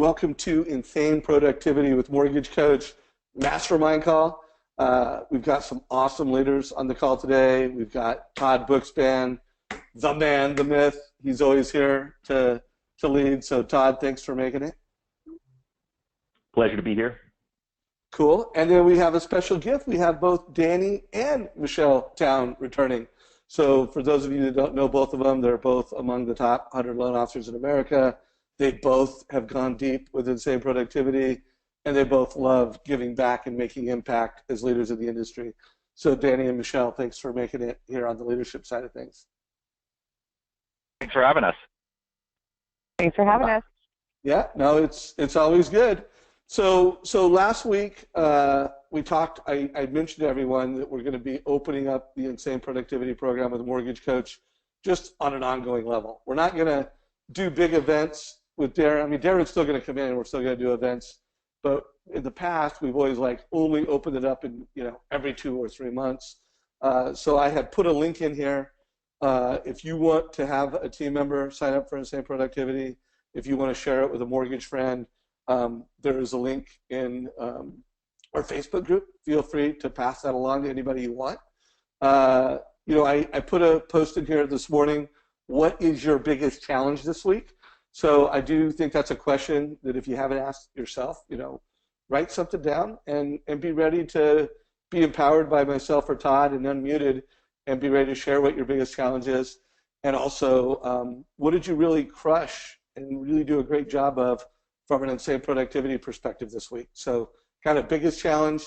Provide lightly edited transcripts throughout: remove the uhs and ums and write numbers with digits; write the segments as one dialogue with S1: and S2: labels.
S1: Welcome to Insane Productivity with Mortgage Coach Mastermind call. We've got some awesome leaders on the call today. We've got Todd Bookspan, the man, the myth. He's always here to lead. So Todd, thanks for making it.
S2: Pleasure to be here.
S1: Cool. And then we have a special gift. We have both Danny and Michele Town returning. So for those of you that don't know both of them, they're both among the top 100 loan officers in America. They both have gone deep with Insane Productivity, and they both love giving back and making impact as leaders in the industry. So Danny and Michele, thanks for making it here on the leadership side of things.
S3: Thanks for having us.
S4: Thanks for having us.
S1: Yeah, no, it's always good. So last week we talked. I mentioned to everyone that we're going to be opening up the Insane Productivity program with a mortgage coach, just on an ongoing level. We're not going to do big events with Darren. I mean, Darren's still going to come in, and we're still going to do events. But in the past, we've always only opened it up in every 2 or 3 months. So I had put a link in here. If you want to have a team member sign up for Insane Productivity, if you want to share it with a mortgage friend, there is a link in our Facebook group. Feel free to pass that along to anybody you want. I put a post in here this morning. What is your biggest challenge this week? So I do think that's a question that if you haven't asked yourself, write something down and be ready to be empowered by myself or Todd and unmuted and be ready to share what your biggest challenge is. And also, what did you really crush and really do a great job of from an Insane Productivity perspective this week? So kind of biggest challenge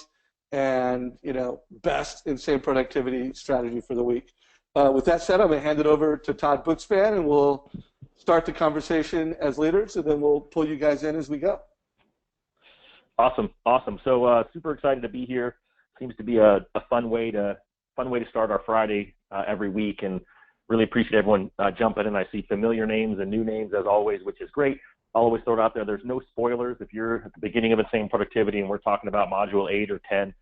S1: and, best Insane Productivity strategy for the week. With that said, I'm going to hand it over to Todd Bookspan, and we'll start the conversation as leaders, and then we'll pull you guys in as we go.
S2: Awesome. So super excited to be here. Seems to be a fun way to start our Friday every week, and really appreciate everyone jumping in. I see familiar names and new names as always, which is great. I'll always throw it out there. There's no spoilers. If you're at the beginning of Insane Productivity and we're talking about module 8 or 10,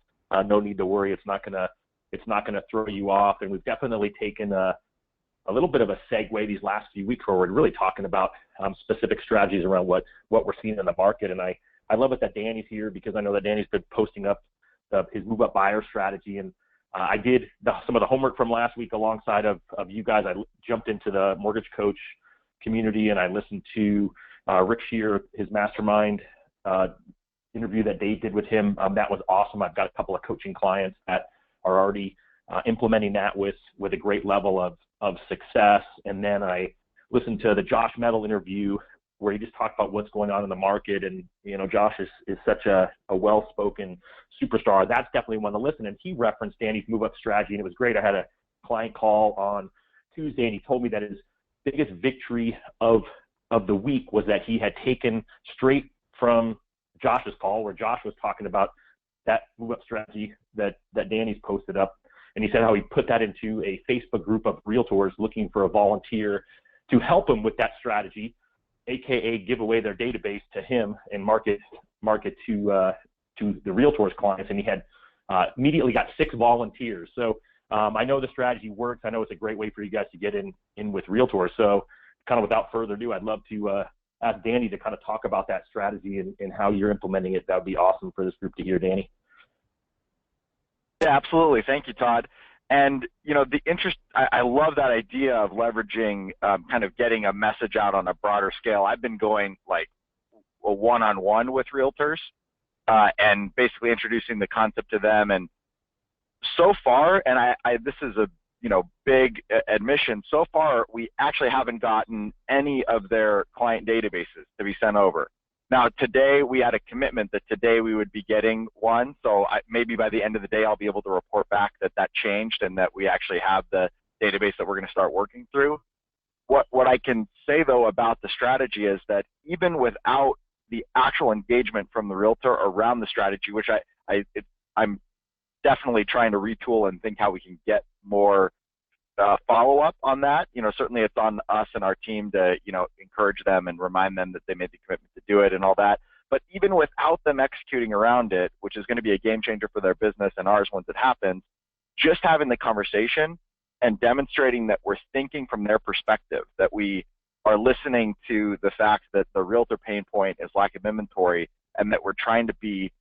S2: no need to worry. It's not gonna throw you off. And we've definitely taken a little bit of a segue these last few weeks where we're really talking about specific strategies around what we're seeing in the market. And I love it that Danny's here, because I know that Danny's been posting up his move up buyer strategy. And I did some of the homework from last week alongside of you guys. I jumped into the Mortgage Coach community and I listened to Rick Shear, his mastermind interview that Dave did with him. That was awesome. I've got a couple of coaching clients that are already implementing that with a great level of success. And then I listened to the Josh Metal interview where he just talked about what's going on in the market. And, Josh is such a well-spoken superstar. That's definitely one to listen. And he referenced Danny's move-up strategy, and it was great. I had a client call on Tuesday, and he told me that his biggest victory of the week was that he had taken straight from Josh's call, where Josh was talking about that move-up strategy that Danny's posted up. And he said how he put that into a Facebook group of realtors looking for a volunteer to help him with that strategy, AKA give away their database to him and market to the realtors' clients. And he had immediately got 6 volunteers. So I know the strategy works. I know it's a great way for you guys to get in with realtors. So kind of without further ado, I'd love to ask Danny to kind of talk about that strategy and how you're implementing it. That would be awesome for this group to hear, Danny.
S3: Yeah, absolutely. Thank you, Todd. And, I love that idea of leveraging, kind of getting a message out on a broader scale. I've been going like a one-on-one with realtors and basically introducing the concept to them. And so far, and this is a, big admission, so far we actually haven't gotten any of their client databases to be sent over. Now, today we had a commitment that today we would be getting one, so maybe by the end of the day I'll be able to report back that changed and that we actually have the database that we're going to start working through. What I can say, though, about the strategy is that even without the actual engagement from the realtor around the strategy, which I'm definitely trying to retool and think how we can get more follow-up on that. Certainly it's on us and our team to, encourage them and remind them that they made the commitment to do it and all that. But even without them executing around it, which is going to be a game changer for their business and ours once it happens, just having the conversation and demonstrating that we're thinking from their perspective, that we are listening to the fact that the realtor pain point is lack of inventory, and that we're trying to be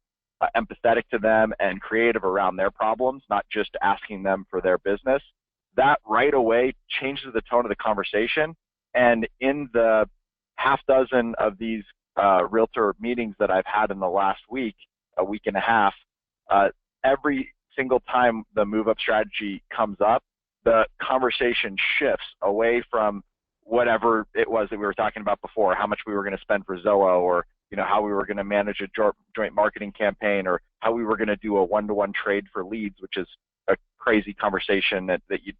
S3: empathetic to them and creative around their problems, not just asking them for their business, that right away changes the tone of the conversation. And in the half dozen of these realtor meetings that I've had in the last week, a week and a half, every single time the move-up strategy comes up, the conversation shifts away from whatever it was that we were talking about before, how much we were going to spend for Zillow, or how we were going to manage a joint marketing campaign, or how we were going to do a one-to-one trade for leads, which is a crazy conversation that you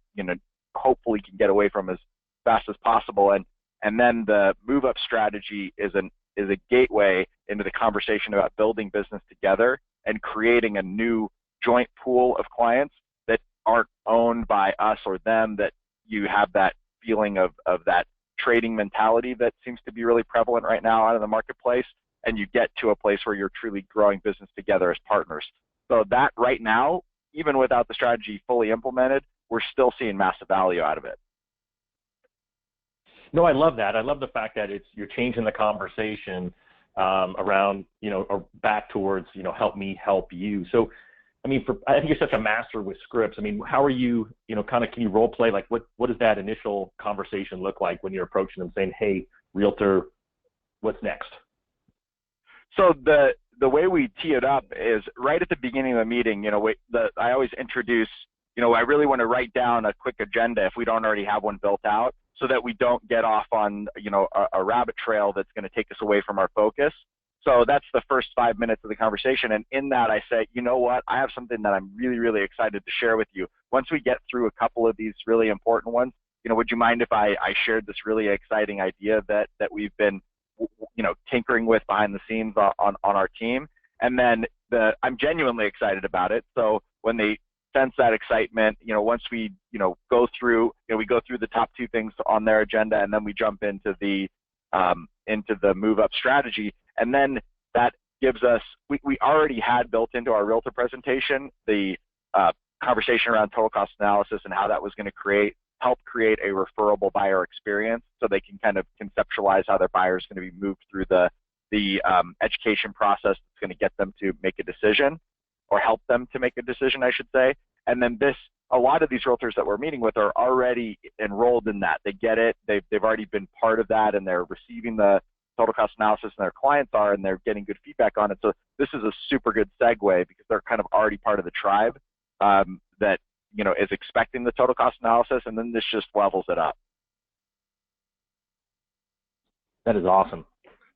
S3: hopefully can get away from as fast as possible. And then the move-up strategy is a gateway into the conversation about building business together and creating a new joint pool of clients that aren't owned by us or them, that you have that feeling of that trading mentality that seems to be really prevalent right now out of the marketplace, and you get to a place where you're truly growing business together as partners. So that right now, even without the strategy fully implemented, we're still seeing massive value out of it.
S2: No, I love that. I love the fact that you're changing the conversation around, or back towards, help me help you. So, I think you're such a master with scripts. How are you, can you role play? Like, what does that initial conversation look like when you're approaching them saying, hey, realtor, what's next?
S3: So the way we tee it up is right at the beginning of the meeting. I always introduce, I really want to write down a quick agenda if we don't already have one built out, so that we don't get off on, a rabbit trail that's going to take us away from our focus. So that's the first 5 minutes of the conversation. And in that, I say, you know what, I have something that I'm really, really excited to share with you. Once we get through a couple of these really important ones, would you mind if I shared this really exciting idea that we've been, tinkering with behind the scenes on our team? And then I'm genuinely excited about it. So when they sense that excitement, once we, go through the top two things on their agenda, and then we jump into the move-up strategy. And then that gives us, we already had built into our realtor presentation the conversation around total cost analysis and how that was going to help create a referable buyer experience, so they can kind of conceptualize how their buyer is going to be moved through the education process that's going to get them to make a decision, or help them to make a decision, I should say. And then a lot of these realtors that we're meeting with are already enrolled in that. They get it. They've already been part of that, and they're receiving the total cost analysis, and their clients are, and they're getting good feedback on it. So this is a super good segue, because they're kind of already part of the tribe that is expecting the total cost analysis, and then this just levels it up.
S2: That is awesome.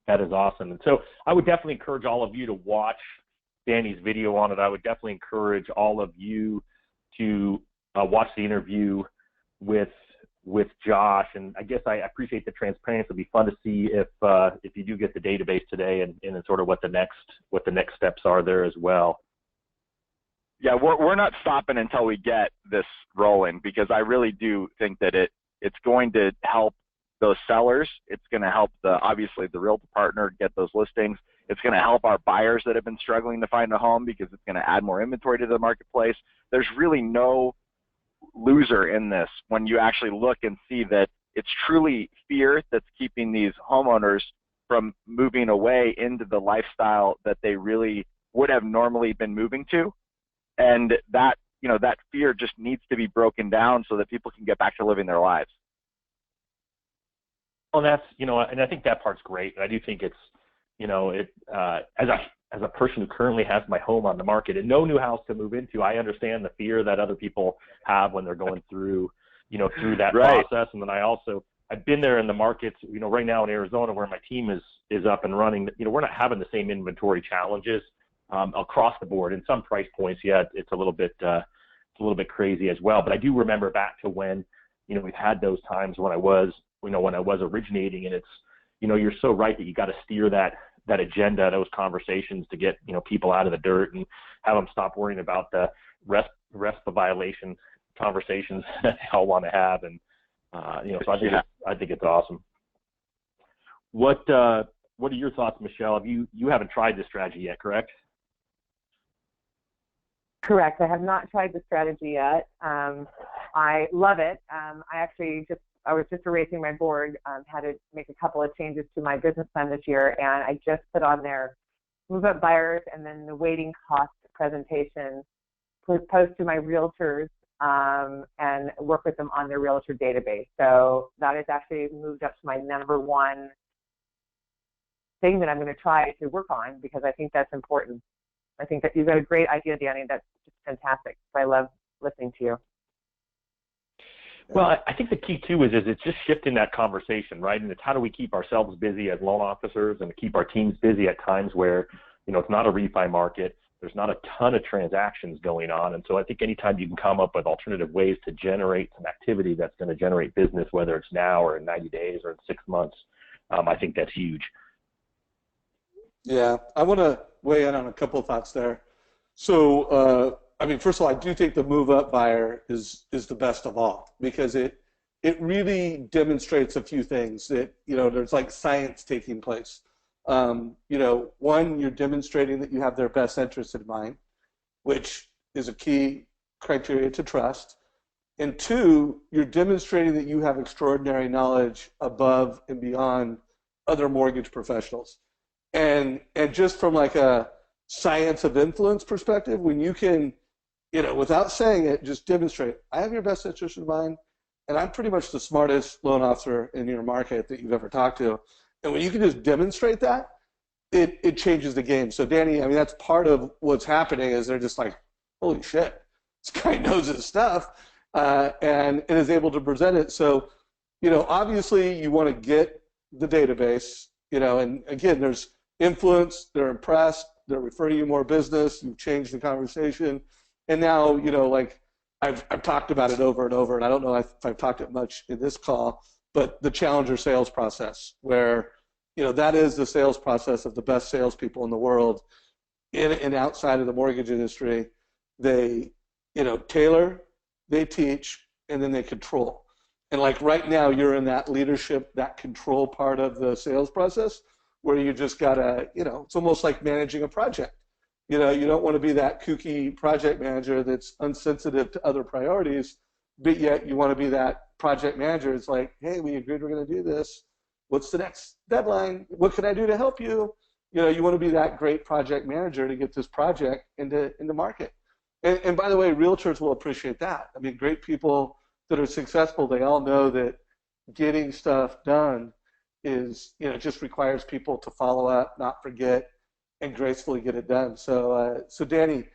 S2: That is awesome. And so I would definitely encourage all of you to watch Danny's video on it. I would definitely encourage all of you to watch the interview with Josh. And I guess I appreciate the transparency. It'll be fun to see if you do get the database today, and sort of what the next steps are there as well.
S3: Yeah, we're not stopping until we get this rolling, because I really do think that it's going to help those sellers. It's going to help obviously the realtor partner get those listings. It's going to help our buyers that have been struggling to find a home, because it's going to add more inventory to the marketplace. There's really no loser in this when you actually look and see that it's truly fear that's keeping these homeowners from moving away into the lifestyle that they really would have normally been moving to. And that, that fear just needs to be broken down so that people can get back to living their lives.
S2: Well, that's, and I think that part's great. I do think it's, as a person who currently has my home on the market and no new house to move into, I understand the fear that other people have when they're going through, through that
S3: right.
S2: process. And then I've been there in the markets, right now in Arizona, where my team is up and running. We're not having the same inventory challenges across the board. In some price points, yeah, it's a little bit crazy as well. But I do remember back to when, we've had those times when I was originating, and it's, you're so right that you got to steer that agenda, those conversations, to get, people out of the dirt and have them stop worrying about the RESPA violation conversations that they all want to have. And, so I think it's awesome. What are your thoughts, Michele? You haven't tried this strategy yet, correct?
S4: Correct. I have not tried the strategy yet. I love it. I actually just I was just erasing my board, had to make a couple of changes to my business plan this year, and I just put on there move-up buyers and then the waiting cost presentation, post to my realtors, and work with them on their realtor database. So that has actually moved up to my number one thing that I'm going to try to work on, because I think that's important. I think that you've got a great idea, Danny. That's just fantastic. So I love listening to you.
S2: Well, I think the key too is it's just shifting that conversation, right? And it's how do we keep ourselves busy as loan officers and keep our teams busy at times where, it's not a refi market. There's not a ton of transactions going on. And so I think anytime you can come up with alternative ways to generate some activity that's going to generate business, whether it's now or in 90 days or in 6 months, I think that's huge.
S1: Yeah, I want to weigh in on a couple of thoughts there. So, first of all, I do think the move-up buyer is the best of all, because it really demonstrates a few things that, there's like science taking place. One, you're demonstrating that you have their best interest in mind, which is a key criteria to trust. And two, you're demonstrating that you have extraordinary knowledge above and beyond other mortgage professionals. And just from like a science of influence perspective, when you can, without saying it, just demonstrate, I have your best interest in mind, and I'm pretty much the smartest loan officer in your market that you've ever talked to. And when you can just demonstrate that, it changes the game. So Danny, that's part of what's happening is they're just like, holy shit, this guy knows his stuff, and is able to present it. So, obviously you want to get the database, and again, there's influence, they're impressed, they're referring you more business, you've changed the conversation. And now, like I've talked about it over and over, and I don't know if I've talked it much in this call, but the challenger sales process, where, that is the sales process of the best salespeople in the world in and outside of the mortgage industry. They, tailor, they teach, and then they control. And like right now, you're in that leadership, that control part of the sales process, where you just gotta, it's almost like managing a project. You don't want to be that kooky project manager that's unsensitive to other priorities, but yet you want to be that project manager. It's like, hey, we agreed we're going to do this. What's the next deadline? What can I do to help you? You want to be that great project manager to get this project into market. And by the way, realtors will appreciate that. Great people that are successful, they all know that getting stuff done is, just requires people to follow up, not forget, and gracefully get it done. So, Danny,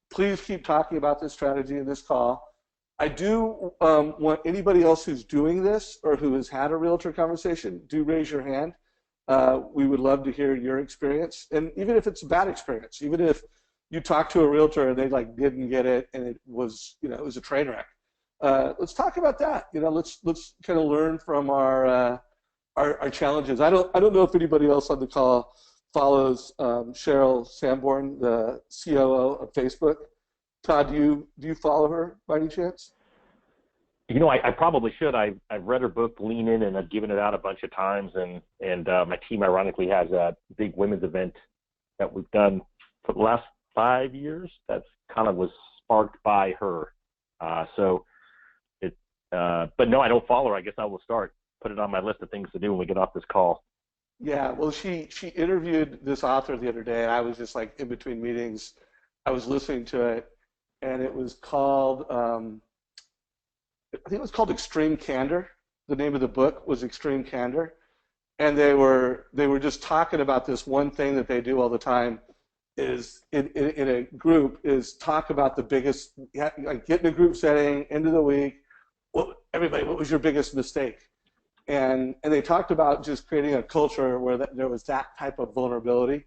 S1: please keep talking about this strategy in this call. I do want anybody else who's doing this or who has had a realtor conversation, do raise your hand. We would love to hear your experience, and even if it's a bad experience, even if you talk to a realtor and they didn't get it and it was it was a train wreck. Let's talk about that. Let's kind of learn from our challenges. I don't know if anybody else on the call follows Sheryl Sanborn, the COO of Facebook. Todd, do you follow her by any chance?
S2: I probably should. I've read her book, Lean In, and I've given it out a bunch of times. And my team, ironically, has a big women's event that we've done for the last 5 years. That's kind of was sparked by her. But no, I don't follow her. I guess I will put it on my list of things to do when we get off this call.
S1: Yeah, well, she interviewed this author the other day, and I was just in between meetings, I was listening to it, and it was called, I think it was called Extreme Candor. The name of the book was Extreme Candor, and they were just talking about this one thing that they do all the time is in a group is talk about the biggest, get in a group setting, end of the week, everybody, what was your biggest mistake? And they talked about just creating a culture where there was that type of vulnerability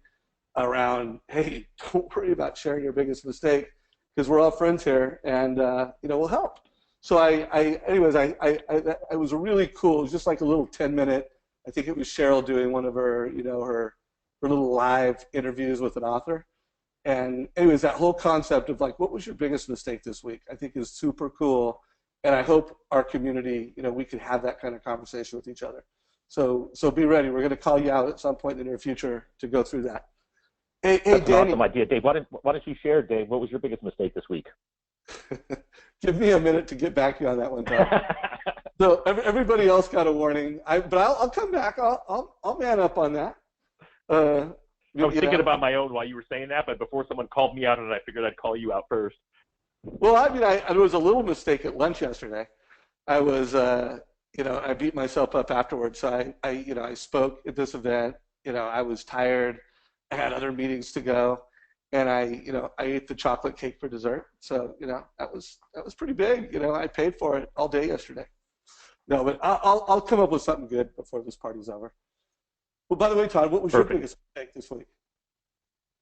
S1: around, hey, don't worry about sharing your biggest mistake because we're all friends here, and we'll help. So anyways, it was a really cool. It was just like a little 10-minute. I think it was Sheryl doing one of her, her little live interviews with an author. And anyways, that whole concept of what was your biggest mistake this week, I think is super cool. And I hope our community, we could have that kind of conversation with each other. So be ready. We're going to call you out at some point in the near future to go through that. Hey,
S2: That's
S1: Danny.
S2: an awesome idea. Dave, why don't you share, Dave, what was your biggest mistake this week?
S1: Give me a minute to get back to you on that one, Todd. So everybody else got a warning. But I'll come back. I'll man up on that.
S2: I was thinking about my own while you were saying that, but before someone called me out on it, I figured I'd call you out first.
S1: Well, I mean, it was a little mistake at lunch yesterday. I was, I beat myself up afterwards. So I spoke at this event. I was tired. I had other meetings to go, and I ate the chocolate cake for dessert. So, that was pretty big. I paid for it all day yesterday. No, but I'll come up with something good before this party's over. Well, by the way, Todd, what was your biggest mistake this week?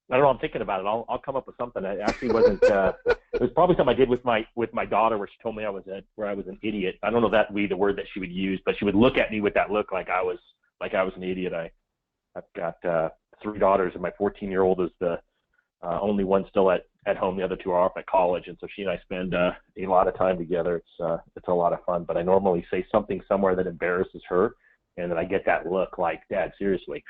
S2: I don't know. I'm thinking about it. I'll come up with something. It actually wasn't. It was probably something I did with my daughter, where she told me I was an idiot. I don't know that would be the word that she would use, but she would look at me with that look like I was an idiot. I've got 3 daughters, and my 14-year-old is the only one still at home. The other 2 are off at college, and so she and I spend a lot of time together. It's a lot of fun. But I normally say something somewhere that embarrasses her, and then I get that look like, Dad, seriously.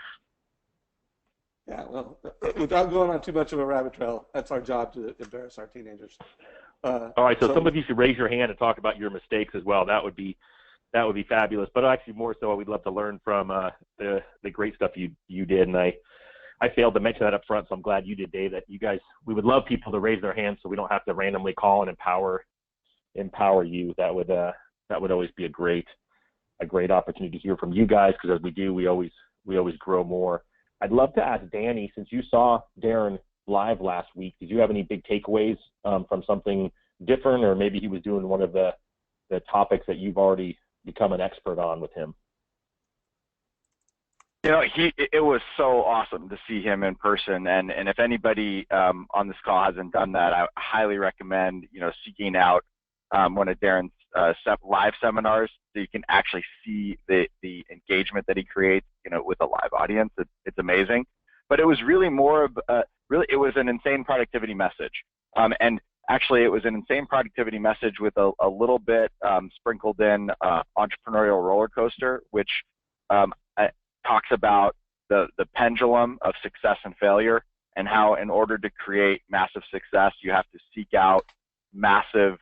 S1: Yeah, well, without going on too much of a rabbit trail, that's our job, to embarrass our teenagers.
S2: All right, so some of you should raise your hand and talk about your mistakes as well. That would be fabulous. But actually, more so, we'd love to learn from the great stuff you did. And I failed to mention that up front, so I'm glad you did, Dave. That you guys, we would love people to raise their hands, so we don't have to randomly call and empower you. That would always be a great opportunity to hear from you guys, because as we do, we always grow more. I'd love to ask Danny, since you saw Darren live last week, did you have any big takeaways from something different, or maybe he was doing one of the topics that you've already become an expert on with him?
S3: It was so awesome to see him in person, and if anybody on this call hasn't done that, I highly recommend seeking out one of Darren's live seminars, so you can actually see the engagement that he creates with a live audience. It's amazing. But it was really more of it was an insane productivity message, and actually it was an insane productivity message with a little bit sprinkled in entrepreneurial roller coaster, which talks about the pendulum of success and failure, and how in order to create massive success, you have to seek out massive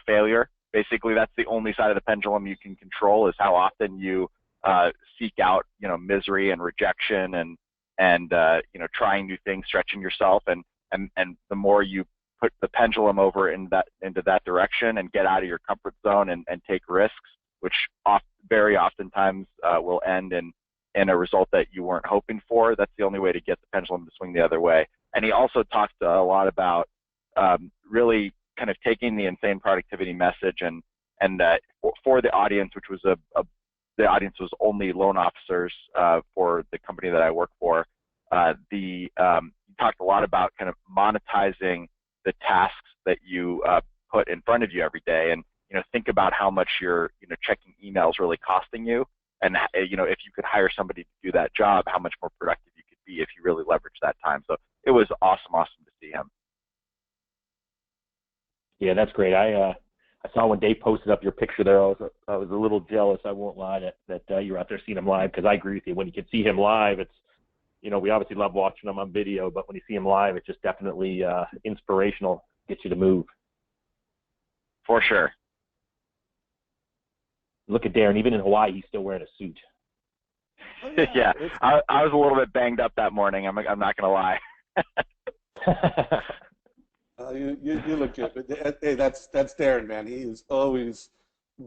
S3: failure. Basically, that's the only side of the pendulum you can control, is how often you seek out misery and rejection and trying new things, stretching yourself, and the more you put the pendulum over into that direction and get out of your comfort zone and take risks, which very oftentimes will end in a result that you weren't hoping for. That's the only way to get the pendulum to swing the other way. And he also talked a lot about really kind of taking the insane productivity message and for the audience, which was the audience was only loan officers for the company that I work for. He talked a lot about kind of monetizing the tasks that you put in front of you every day, and think about how much your checking emails really costing you, and if you could hire somebody to do that job, how much more productive you could be if you really leverage that time. So it was awesome to see him.
S2: Yeah, that's great. I saw when Dave posted up your picture there, I was a little jealous, I won't lie, that you're out there seeing him live, because I agree with you. When you can see him live, it's, we obviously love watching him on video, but when you see him live, it's just definitely inspirational, gets you to move.
S3: For sure.
S2: Look at Darren, even in Hawaii, he's still wearing a suit.
S1: Oh, yeah,
S3: yeah. I was a little bit banged up that morning, I'm not going to lie.
S1: You look good, but hey, that's Darren, man. He is always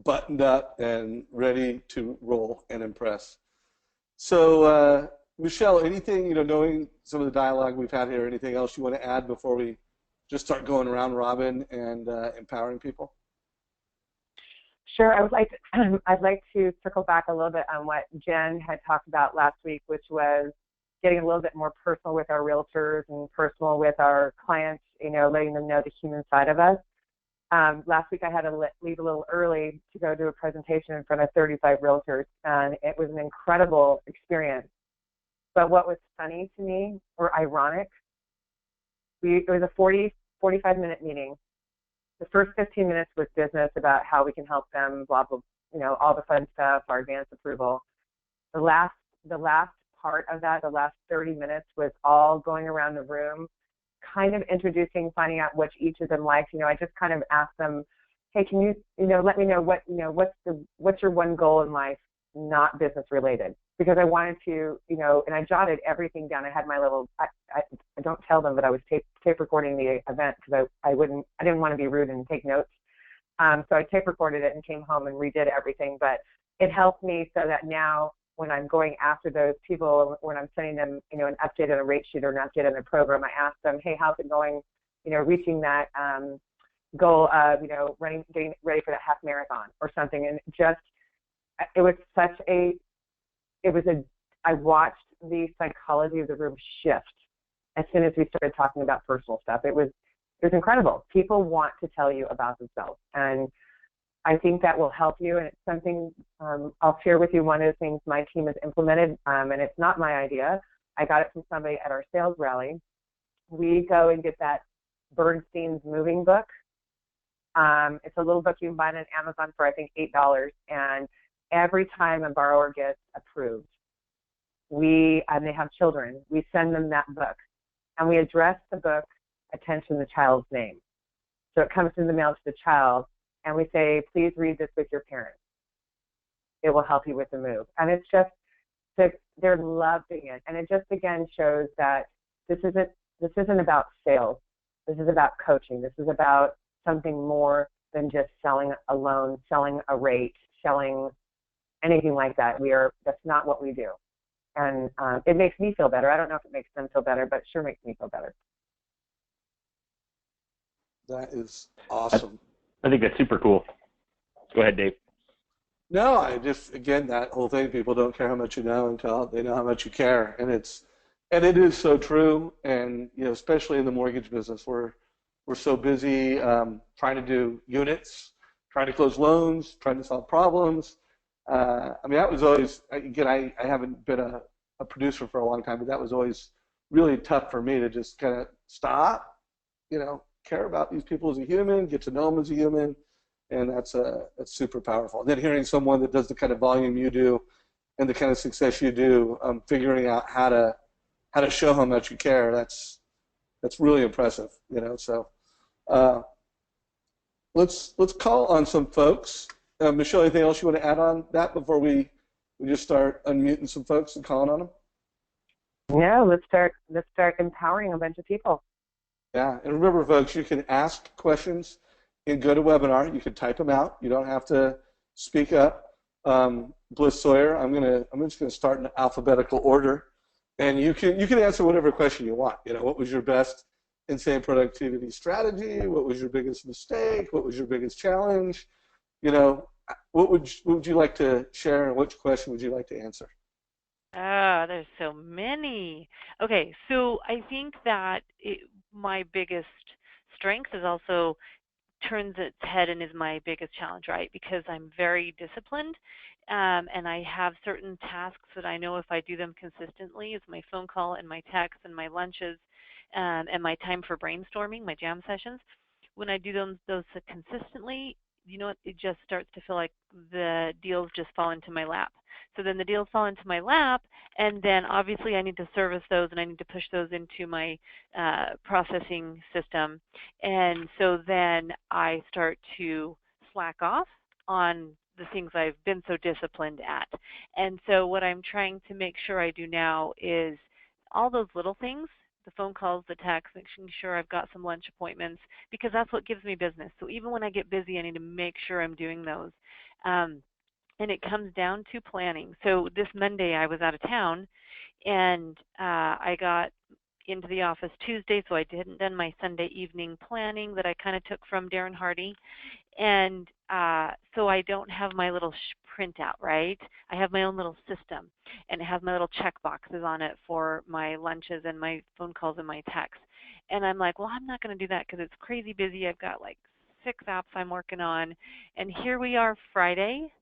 S1: buttoned up and ready to roll and impress. So, Michele, anything, knowing some of the dialogue we've had here, anything else you want to add before we just start going round robin and empowering people?
S4: Sure. I'd like to circle back a little bit on what Jen had talked about last week, which was getting a little bit more personal with our realtors and personal with our clients, letting them know the human side of us. Last week I had to leave a little early to go do a presentation in front of 35 realtors, and it was an incredible experience. But what was funny to me, or ironic, it was a 45-minute meeting. The first 15 minutes was business about how we can help them, blah, blah, all the fun stuff, our advance approval. The last part of that, the last 30 minutes, was all going around the room, kind of introducing, finding out what each of them likes. I just kind of asked them, hey, can you, let me know what's your one goal in life, not business related? Because I wanted to, and I jotted everything down. I had my little, I don't tell them, but I was tape recording the event because I didn't want to be rude and take notes. So I tape recorded it and came home and redid everything. But it helped me so that now when I'm going after those people, when I'm sending them, an update on a rate sheet or an update on a program, I ask them, hey, how's it going, reaching that goal of, getting ready for that half marathon or something. And just, it was I watched the psychology of the room shift as soon as we started talking about personal stuff. It was incredible. People want to tell you about themselves. And I think that will help you. And it's something I'll share with you. One of the things my team has implemented, and it's not my idea. I got it from somebody at our sales rally. We go and get that Bernstein's Moving book. It's a little book you can buy on Amazon for, I think, $8. And every time a borrower gets approved, and they have children, we send them that book. And we address the book, attention, the child's name. So it comes in the mail to the child, and we say, please read this with your parents. It will help you with the move. And it's just, they're loving it. And it just, again, shows that this isn't about sales. This is about coaching. This is about something more than just selling a loan, selling a rate, selling anything like that. That's not what we do. And it makes me feel better. I don't know if it makes them feel better, but it sure makes me feel better.
S1: That is awesome.
S2: I think that's super cool. Go ahead, Dave.
S1: No, again, that whole thing, people don't care how much you know until they know how much you care. And it is so true. And, especially in the mortgage business, we're so busy trying to do units, trying to close loans, trying to solve problems. That was always, again, I haven't been a producer for a long time, but that was always really tough for me to just kind of stop, care about these people as a human, get to know them as a human, and that's super powerful. And then hearing someone that does the kind of volume you do and the kind of success you do, figuring out how to show how much you care, that's really impressive, So let's call on some folks. Michele, anything else you want to add on that before we just start unmuting some folks and calling on them?
S4: Yeah, let's start empowering a bunch of people.
S1: Yeah, and remember, folks, you can ask questions in GoToWebinar. You can type them out. You don't have to speak up. Bliss Sawyer, I'm just gonna start in alphabetical order, and you can answer whatever question you want. What was your best insane productivity strategy? What was your biggest mistake? What was your biggest challenge? What would you like to share, and which question would you like to answer?
S5: There's so many. Okay, so I think that my biggest strength is also turns its head and is my biggest challenge, right? Because I'm very disciplined, and I have certain tasks that I know if I do them consistently, it's my phone call and my text and my lunches, and my time for brainstorming, my jam sessions. When I do those consistently, it just starts to feel like the deals just fall into my lap. So then the deals fall into my lap, and then obviously I need to service those, and I need to push those into my processing system. And so then I start to slack off on the things I've been so disciplined at. And so what I'm trying to make sure I do now is all those little things, the phone calls, the texts, making sure I've got some lunch appointments, because that's what gives me business. So even when I get busy, I need to make sure I'm doing those. And it comes down to planning. So this Monday I was out of town, and I got into the office Tuesday, so I hadn't done my Sunday evening planning that I kind of took from Darren Hardy. And so I don't have my little printout, right? I have my own little system, and it has my little check boxes on it for my lunches and my phone calls and my texts. And I'm like, well, I'm not going to do that because it's crazy busy. I've got like 6 apps I'm working on. And here we are Friday,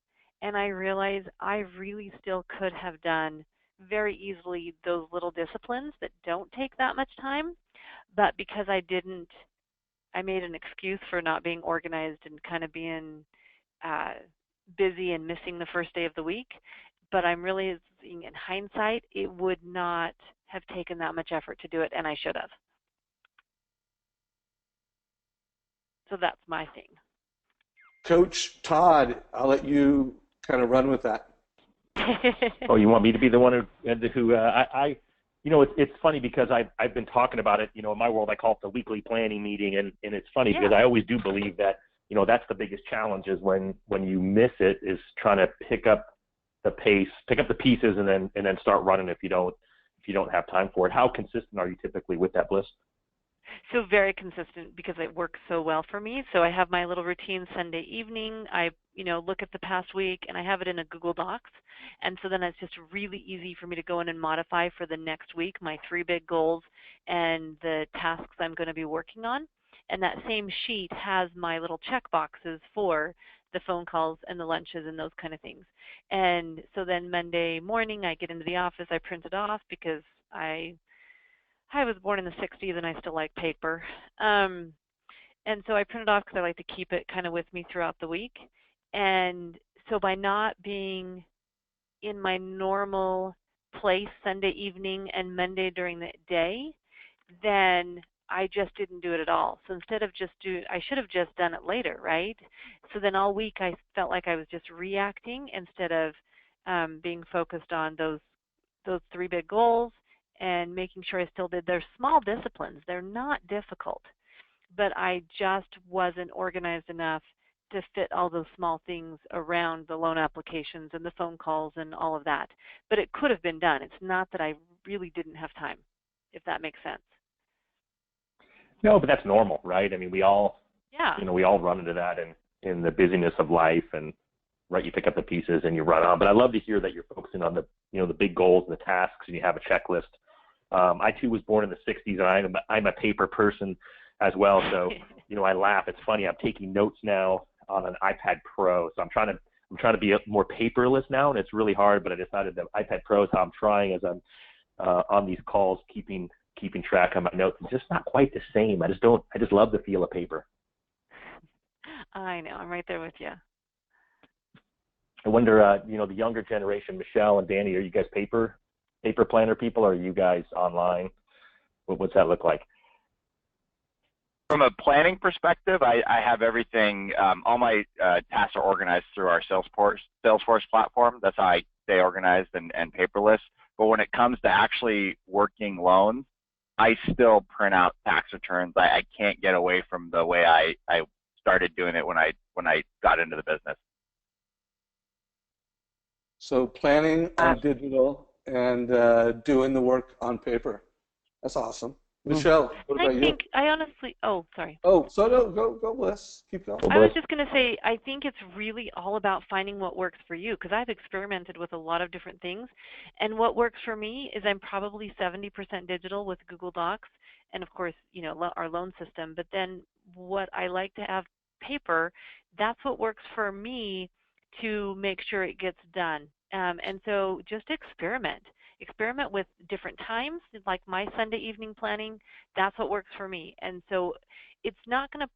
S5: and I realize I really still could have done very easily those little disciplines that don't take that much time. But because I didn't, I made an excuse for not being organized and kind of being busy and missing the first day of the week. But I'm really seeing in hindsight, it would not have taken that much effort to do it, and I should have. So that's my thing.
S1: Coach Todd, I'll let you kind of run with that.
S2: Oh, you want me to be the one who you know, it's funny because I've been talking about it. You know, in my world, I call it the weekly planning meeting, and it's funny because I always do believe that, you know, that's the biggest challenge is when you miss it, is trying to pick up the pace, pick up the pieces, and then start running if you don't have time for it. How consistent are you typically with that, Bliss?
S5: So very consistent because it works so well for me. So I have my little routine Sunday evening. I, look at the past week and I have it in a Google Docs. And so then it's just really easy for me to go in and modify for the next week, my 3 big goals and the tasks I'm going to be working on. And that same sheet has my little check boxes for the phone calls and the lunches and those kind of things. And so then Monday morning I get into the office, I print it off because I was born in the 60s and I still like paper. And so I print it off because I like to keep it kind of with me throughout the week. And so by not being in my normal place Sunday evening and Monday during the day, then I just didn't do it at all. So instead of I should have just done it later, right? So then all week I felt like I was just reacting instead of being focused on those 3 big goals and making sure I still did. They're small disciplines. They're not difficult, but I just wasn't organized enough to fit all those small things around the loan applications and the phone calls and all of that. But it could have been done. It's not that I really didn't have time, if that makes sense.
S2: No, but that's normal, right? I mean, we all run into that in the busyness of life, and right, you pick up the pieces and you run on. But I love to hear that you're focusing on the big goals and the tasks, and you have a checklist. I too was born in the 60s, and I'm a paper person as well. So, I laugh. It's funny. I'm taking notes now on an iPad Pro. So I'm trying to be more paperless now, and it's really hard. But I decided that iPad Pro is how I'm trying as I'm on these calls, keeping track of my notes. It's just not quite the same. I just love the feel of paper.
S5: I know. I'm right there with you.
S2: I wonder, the younger generation, Michele and Danny, are you guys paper planner people, or are you guys online? What's that look like?
S3: From a planning perspective, I have everything. All my tasks are organized through our Salesforce platform. That's how I stay organized and paperless. But when it comes to actually working loans, I still print out tax returns. I can't get away from the way I started doing it when I got into the business.
S1: So planning on digital and doing the work on paper. That's awesome. Michele, what about you?
S5: Sorry.
S1: Oh, so no, go, Bliss. Keep going.
S5: I was just going to say, I think it's really all about finding what works for you, because I've experimented with a lot of different things, and what works for me is I'm probably 70% digital with Google Docs, and of course, our loan system. But then what I like to have paper, that's what works for me to make sure it gets done. And so just experiment with different times, like my Sunday evening planning. That's what works for me. And so it's not going to,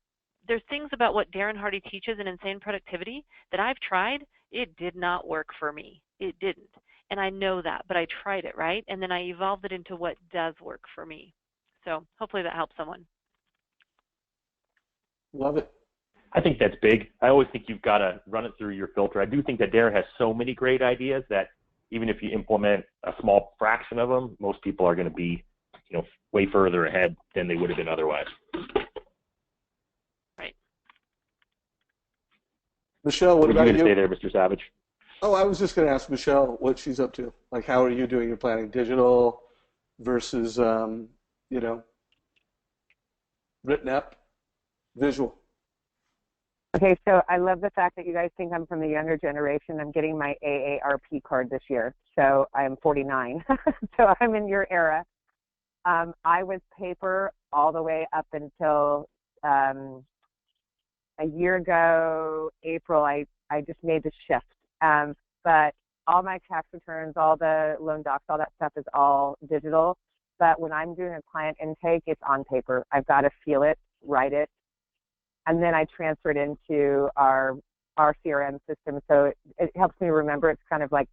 S5: there's things about what Darren Hardy teaches in Insane Productivity that I've tried. It did not work for me. It didn't. And I know that, but I tried it, right? And then I evolved it into what does work for me. So hopefully that helps someone.
S1: Love it.
S2: I think that's big. I always think you've got to run it through your filter. I do think that Darren has so many great ideas that even if you implement a small fraction of them, most people are going to be, way further ahead than they would have been otherwise.
S5: Right.
S1: Michele, what about you?
S2: What are you going to say there, Mr. Savage?
S1: Oh, I was just going to ask Michele what she's up to. Like, how are you doing your planning? Digital versus, written up, visual.
S4: Okay, so I love the fact that you guys think I'm from the younger generation. I'm getting my AARP card this year, so I'm 49. So I'm in your era. I was paper all the way up until a year ago, April. I just made the shift. But all my tax returns, all the loan docs, all that stuff is all digital. But when I'm doing a client intake, it's on paper. I've got to feel it, write it. And then I transfer it into our CRM system. So it helps me remember. It's kind of like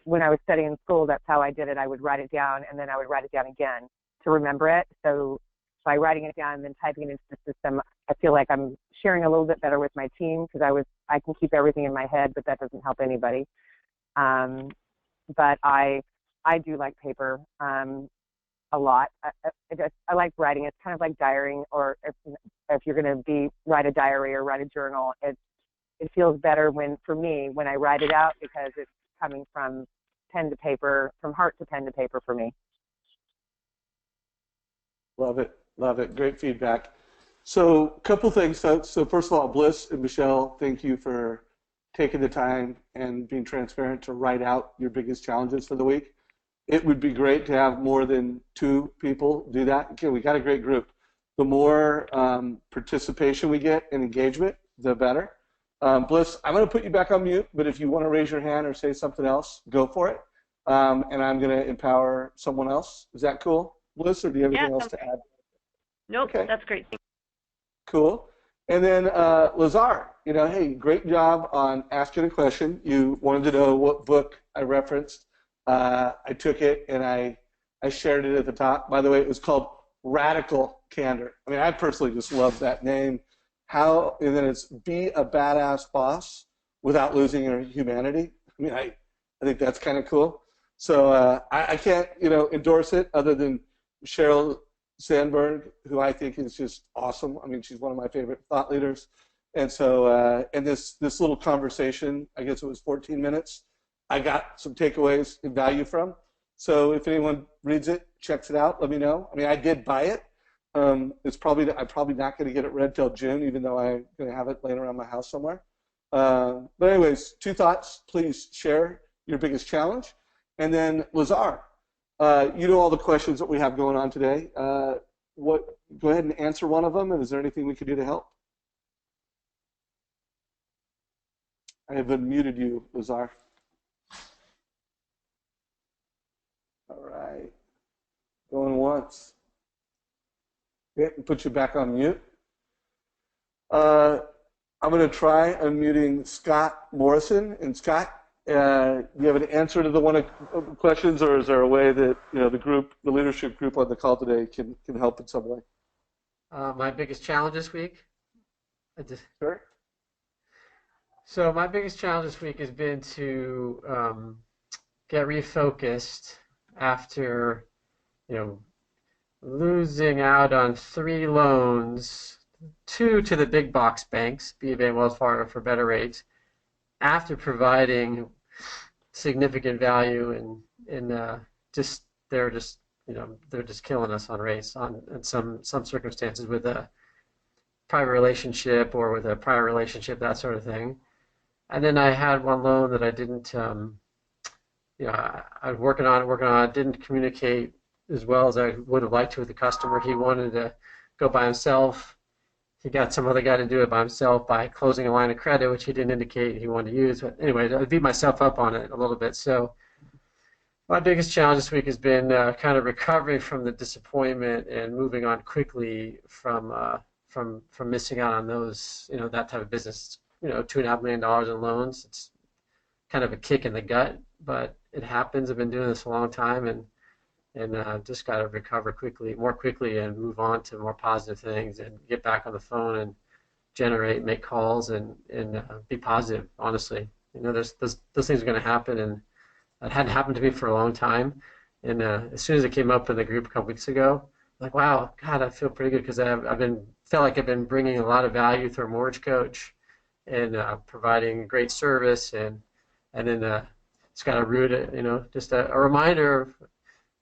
S4: when I was studying in school, that's how I did it. I would write it down, and then I would write it down again to remember it. So by writing it down and then typing it into the system, I feel like I'm sharing a little bit better with my team because I can keep everything in my head, but that doesn't help anybody. But I do like paper a lot. I like writing. It's kind of like diarying, or if you're going to write a diary or write a journal, it feels better for me when I write it out because it's coming from pen to paper, from heart to pen to paper for me.
S1: Love it. Love it. Great feedback. So a couple things. So first of all, Bliss and Michele, thank you for taking the time and being transparent to write out your biggest challenges for the week. It would be great to have more than 2 people do that. Okay, we got a great group. The more participation we get and engagement, the better. Bliss, I'm going to put you back on mute, but if you want to raise your hand or say something else, go for it. And I'm going to empower someone else. Is that cool, Bliss, or do you have anything else to add?
S5: Nope,
S1: okay.
S5: That's great.
S1: Cool. And then Lazar, hey, great job on asking a question. You wanted to know what book I referenced. I took it and I shared it at the top. By the way, it was called Radical Candor. I mean, I personally just love that name. And then it's be a badass boss without losing your humanity. I mean, I think that's kind of cool. So I can't, endorse it other than Sheryl Sandberg, who I think is just awesome. I mean, she's one of my favorite thought leaders. And so in this little conversation, I guess it was 14 minutes, I got some takeaways and value from. So if anyone reads it, checks it out, let me know. I mean, I did buy it. I'm probably not going to get it read till June, even though I'm going to have it laying around my house somewhere. But anyways, 2 thoughts. Please share your biggest challenge. And then Lazar, you know all the questions that we have going on today. Go ahead and answer one of them, and is there anything we could do to help? I have unmuted you, Lazar. All right. Going once. Okay, put you back on mute. I'm going to try unmuting Scott Morrison. And Scott, do you have an answer to the one of questions, or is there a way that the leadership group on the call today can help in some way?
S6: My biggest challenge this week?
S1: Sure.
S6: So my biggest challenge this week has been to get refocused after, losing out on 3 loans, 2 to the big box banks, B of A and Wells Fargo, for better rates, after providing significant value and they're just killing us on rates in some circumstances with a private relationship or with a prior relationship, that sort of thing. And then I had one loan that I didn't, I was working on it, didn't communicate as well as I would have liked to with the customer. He wanted to go by himself. He got some other guy to do it by himself by closing a line of credit, which he didn't indicate he wanted to use. But anyway, I beat myself up on it a little bit. So my biggest challenge this week has been kind of recovering from the disappointment and moving on quickly from missing out on those, that type of business. $2.5 million in loans. It's kind of a kick in the gut, but it happens. I've been doing this a long time, and just got to recover more quickly, and move on to more positive things, and get back on the phone and generate, make calls, and be positive. Honestly, those things are going to happen, and that hadn't happened to me for a long time. And as soon as it came up in the group a couple weeks ago, I'm like, wow, God, I feel pretty good because felt like I've been bringing a lot of value through a Mortgage Coach and providing great service, and then it's got to root it, just a reminder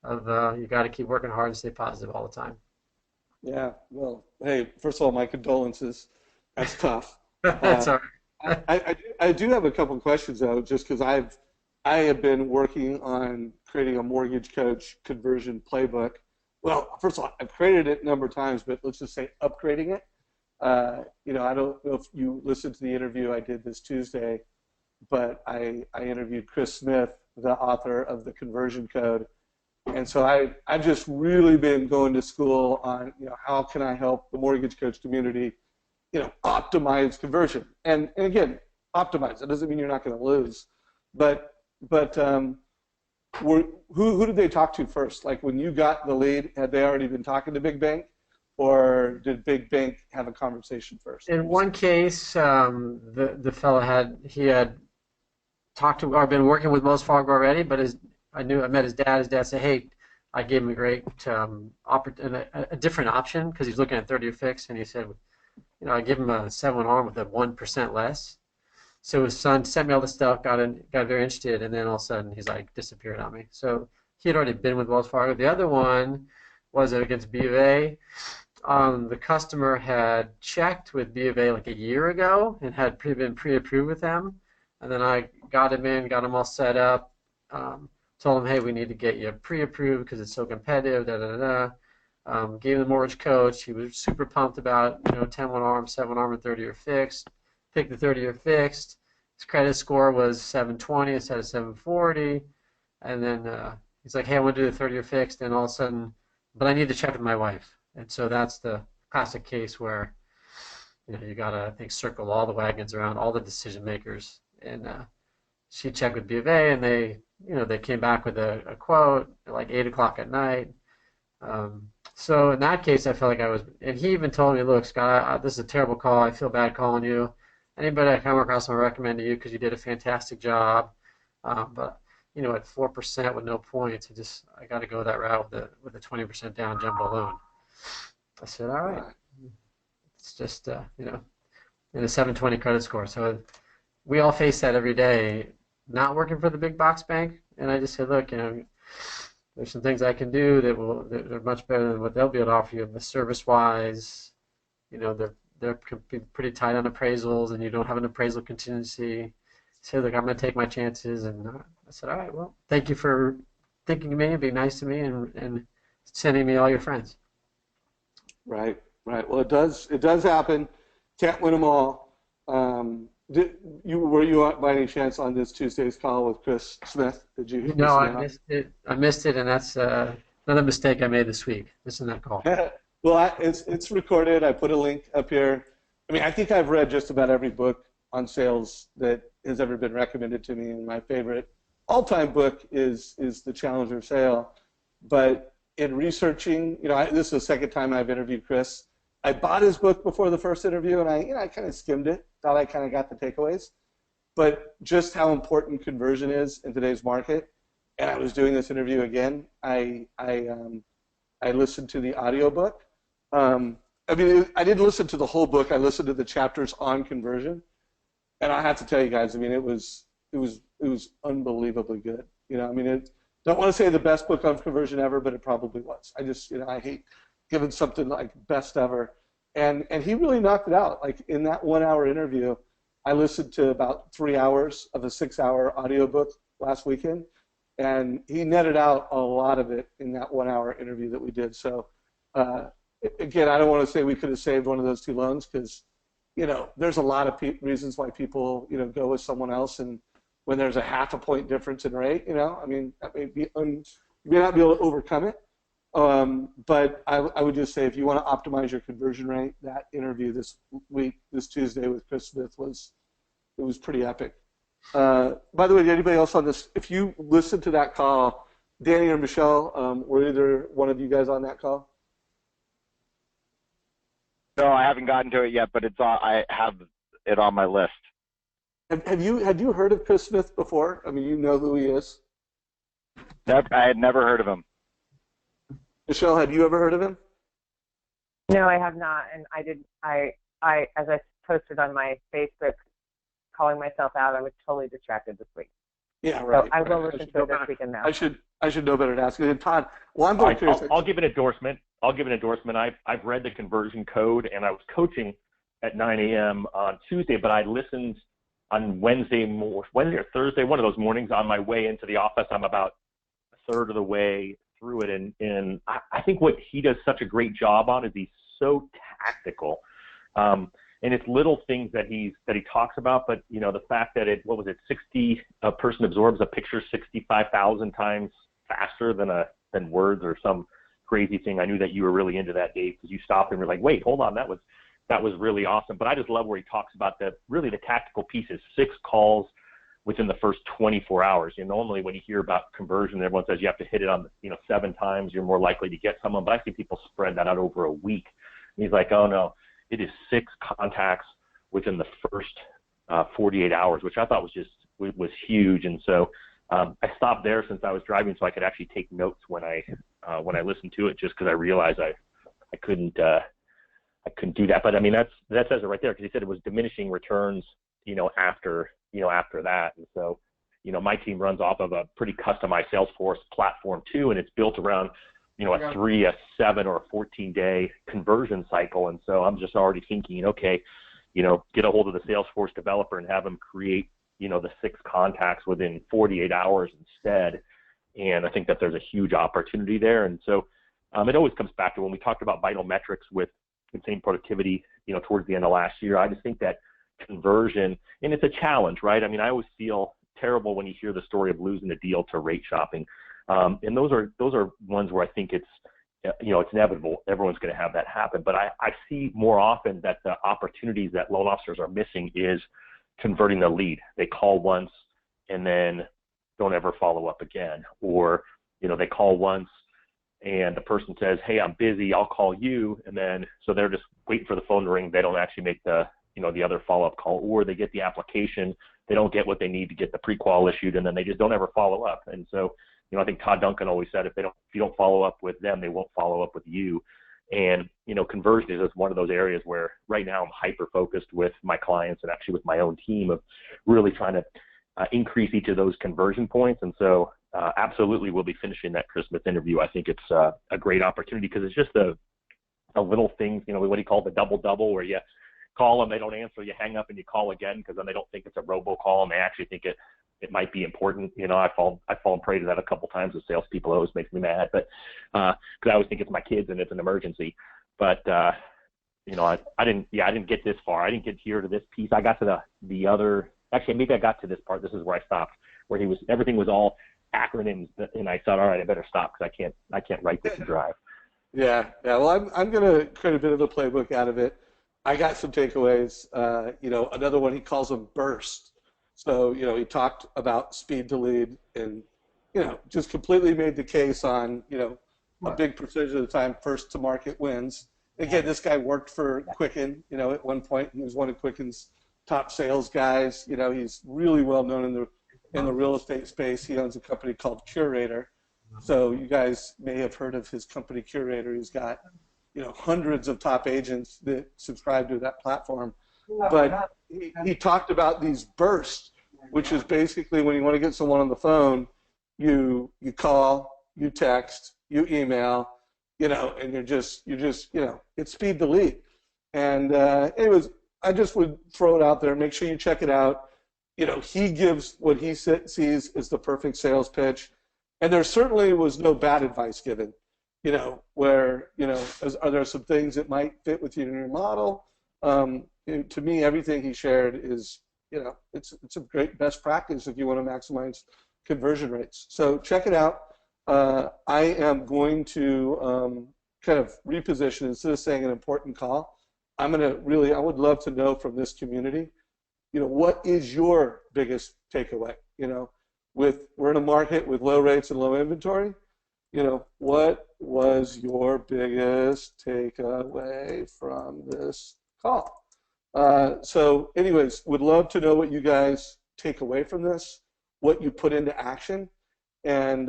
S6: of you got to keep working hard and stay positive all the time.
S1: Yeah, well, hey, first of all, my condolences. That's tough.
S6: That's all right.
S1: I do have a couple of questions, though, just because I have been working on creating a Mortgage Coach conversion playbook. Well, first of all, I've created it a number of times, but let's just say upgrading it. I don't know if you listened to the interview I did this Tuesday, but I interviewed Chris Smith, the author of the Conversion Code. And so I've just really been going to school on, how can I help the Mortgage Coach community, optimize conversion. And again, optimize. It doesn't mean you're not going to lose. But who did they talk to first? Like when you got the lead, had they already been talking to Big Bank? or did big bank have a conversation first?
S6: In one case, the fellow had talked to or been working with Wells Fargo already, but I met his dad. His dad said, "Hey, I gave him a great a different option because he's looking at 30-year fix, and he said, I give him a 7 arm with a 1% less." So his son sent me all the stuff, got very interested, and then all of a sudden he's like disappeared on me. So he had already been with Wells Fargo. The other one was against B of A. The customer had checked with B of A like a year ago and had been pre-approved with them. And then I got him in, got him all set up, told him, hey, we need to get you pre-approved because it's so competitive, gave him the mortgage coach. He was super pumped about, 10-1 arm, 7 arm, and 30-year fixed. Picked the 30-year fixed. His credit score was 720 instead of 740. And then he's like, hey, I want to do the 30-year fixed. And all of a sudden, but I need to check with my wife. And so that's the classic case where, you got to, I think, circle all the wagons around all the decision makers. And she checked with B of A, and they came back with a quote at like 8 o'clock at night. So in that case, I felt like and he even told me, look, Scott, this is a terrible call. I feel bad calling you. Anybody I come across, I'm recommend to you because you did a fantastic job. But at 4% with no points, I got to go that route with a 20% down jumbo loan. I said, all right. It's just in a 720 credit score. So we all face that every day. Not working for the big box bank, and I just said, look, there's some things I can do that are much better than what they'll be able to offer you. The service-wise, they're pretty tight on appraisals, and you don't have an appraisal contingency. So look, I'm going to take my chances, and I said, all right, well, thank you for thinking of me and being nice to me, and sending me all your friends.
S1: Right. Well, it does happen. Can't win them all. Were you by any chance on this Tuesday's call with Chris Smith? Did you?
S6: No, I missed it, and that's another mistake I made this week. Missing that call.
S1: Well, it's recorded. I put a link up here. I mean, I think I've read just about every book on sales that has ever been recommended to me, and my favorite all-time book is The Challenger Sale. But in researching, this is the second time I've interviewed Chris. I bought his book before the first interview, and I kind of skimmed it, thought I kind of got the takeaways. But just how important conversion is in today's market, and I was doing this interview again. I listened to the audiobook. I didn't listen to the whole book. I listened to the chapters on conversion, and I have to tell you guys, it was unbelievably good. Don't want to say the best book on conversion ever, but it probably was. I hate giving something like best ever, and he really knocked it out. Like in that 1 hour interview, I listened to about 3 hours of a 6-hour audiobook last weekend, and he netted out a lot of it in that 1 hour interview that we did. So again, I don't want to say we could have saved one of those 2 loans because there's a lot of reasons why people go with someone else, and when there's a 0.5 point difference in rate, that may be you may not be able to overcome it. But I would just say if you want to optimize your conversion rate, that interview this Tuesday with Chris Smith was pretty epic. By the way, did anybody else on this? If you listened to that call, Danny or Michelle, were either one of you guys on that call?
S3: No, I haven't gotten to it yet, but I have it on my list.
S1: Had you heard of Chris Smith before? I mean, you know who he is?
S3: I had never heard of him.
S1: Michelle, have you ever heard of him?
S4: No, I have not, and I as I posted on my Facebook, calling myself out, I was totally distracted this week.
S1: Yeah, right.
S4: So I will listen to it this weekend now.
S1: I should know better to ask. And Todd, well, I'm very curious.
S2: I'll give an endorsement. I've read the conversion code, and I was coaching at 9 a.m. on Tuesday, but I listened on Wednesday or Thursday, one of those mornings on my way into the office. I'm about a third of the way through it, and I think what he does such a great job on is he's so tactical, and it's little things that he talks about. But the fact that a person absorbs a picture 65,000 times faster than words or some crazy thing. I knew that you were really into that, Dave, because you stopped and were like, wait, hold on, that was really awesome. But I just love where he talks about the tactical pieces, 6 calls within the first 24 hours. Normally when you hear about conversion, everyone says you have to hit it on 7 times, you're more likely to get someone, but I see people spread that out over a week. And he's like, oh no, it is 6 contacts within the first 48 hours, which I thought was huge. And so I stopped there since I was driving, so I could actually take notes when I listened to it, just because I realized I couldn't do that. But I mean, that says it right there, because he said it was diminishing returns, after that. And so, my team runs off of a pretty customized Salesforce platform too, and it's built around, a 3, a 7, or a 14-day conversion cycle. And so I'm just already thinking, okay, get a hold of the Salesforce developer and have them create, the 6 contacts within 48 hours instead. And I think that there's a huge opportunity there. And so it always comes back to when we talked about vital metrics with Insane Productivity, towards the end of last year. I just think that conversion, and it's a challenge, right? I mean, I always feel terrible when you hear the story of losing a deal to rate shopping. And those are ones where I think it's inevitable. Everyone's going to have that happen. But I see more often that the opportunities that loan officers are missing is converting the lead. They call once and then don't ever follow up again. Or, they call once and the person says, hey, I'm busy, I'll call you. And then, so they're just waiting for the phone to ring. They don't actually make the other follow-up call, or they get the application. They don't get what they need to get the pre-qual issued, and then they just don't ever follow up. And so, I think Todd Duncan always said, if you don't follow up with them, they won't follow up with you. And, conversion is one of those areas where right now I'm hyper-focused with my clients and actually with my own team of really trying to increase each of those conversion points. And so absolutely we'll be finishing that Christmas interview. I think it's a great opportunity, because it's just the little things, what do you call the double-double, where you call them, they don't answer, you hang up and you call again, because then they don't think it's a robocall and they actually think it might be important. I've fallen prey to that a couple times with salespeople. It always makes me mad, but because I always think it's my kids and it's an emergency. But I didn't get this far. I didn't get here to this piece. I got to the other. Actually, maybe I got to this part. This is where I stopped, where everything was all acronyms, and I thought, all right, I better stop, because I can't write this and drive.
S1: Yeah. Well, I'm going to create a bit of a playbook out of it. I got some takeaways. Another one, he calls them burst. So, he talked about speed to lead, and, just completely made the case on, a big percentage of the time, first to market wins. Again, this guy worked for Quicken, at one point. He was one of Quicken's top sales guys. He's really well known in the real estate space. He owns a company called Curator. So you guys may have heard of his company Curator. He's got, hundreds of top agents that subscribe to that platform. But he talked about these bursts, which is basically when you want to get someone on the phone, you call, you text, you email, and you're just it's speed to lead. And anyways, I just would throw it out there. Make sure you check it out. He gives what he sees as the perfect sales pitch. And there certainly was no bad advice given, where, are there some things that might fit with you in your model? To me, everything he shared is, it's a great best practice if you want to maximize conversion rates. So check it out. I am going to kind of reposition, instead of saying an important call, I would love to know from this community, what is your biggest takeaway? We're in a market with low rates and low inventory. What was your biggest takeaway from this call? So anyways, would love to know what you guys take away from this, what you put into action, and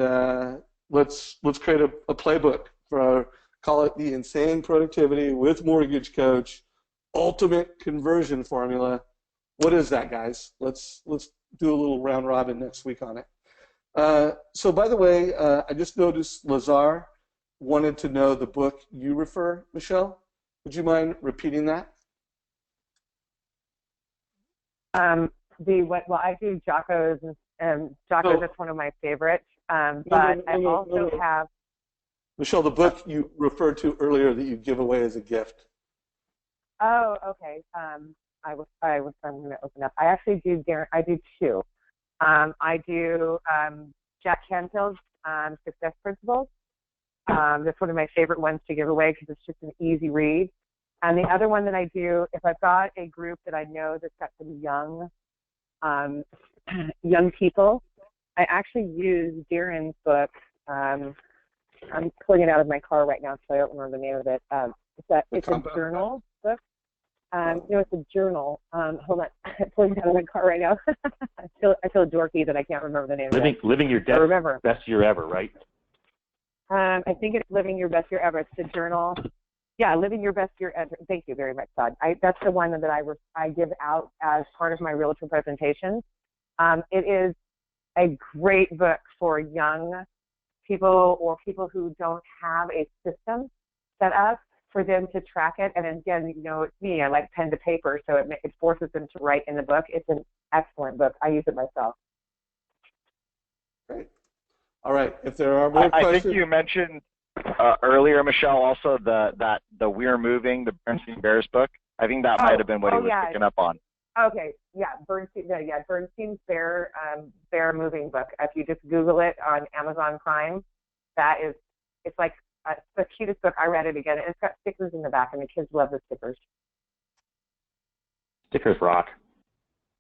S1: let's create a playbook for, call it the Insane Productivity with Mortgage Coach Ultimate Conversion Formula. What is that, guys? Let's do a little round robin next week on it. So by the way, I just noticed Lazar wanted to know the book you refer, Michele. Would you mind repeating that?
S4: Well, I do Jocko's, and Jocko's, that's one of my favorites. But I also have.
S1: Michele, the book you referred to earlier that you give away as a gift.
S4: Oh, okay. I'm going to open up. I actually do. I do 2. I do Jack Canfield's Success Principles. That's one of my favorite ones to give away because it's just an easy read. And the other one that I do, if I've got a group that I know that's got some young people, I actually use Darren's book, I'm pulling it out of my car right now, so I don't remember the name of it. It's a journal book. No, it's a journal. Hold on, I'm pulling it out of my car right now. I feel dorky that I can't remember the name of it.
S2: Living your best year ever, right?
S4: I think it's Living Your Best Year Ever. It's the journal. Yeah, Living Your Best Year Ever. Thank you very much, Todd. That's the one that I give out as part of my realtor presentation. It is a great book for young people or people who don't have a system set up for them to track it. And again, you know, it's me. I like pen to paper, so it forces them to write in the book. It's an excellent book. I use it myself.
S1: Great. All right. If there are more questions.
S3: I think you mentioned earlier, Michele, also the We're Moving, the Bernstein Bears book. I think that might have been what he was picking up on.
S4: Okay, yeah, Bernstein's Bear Moving book. If you just Google it on Amazon Prime, it's like the cutest book. I read it again. It's got stickers in the back, and the kids love the stickers.
S2: Stickers rock.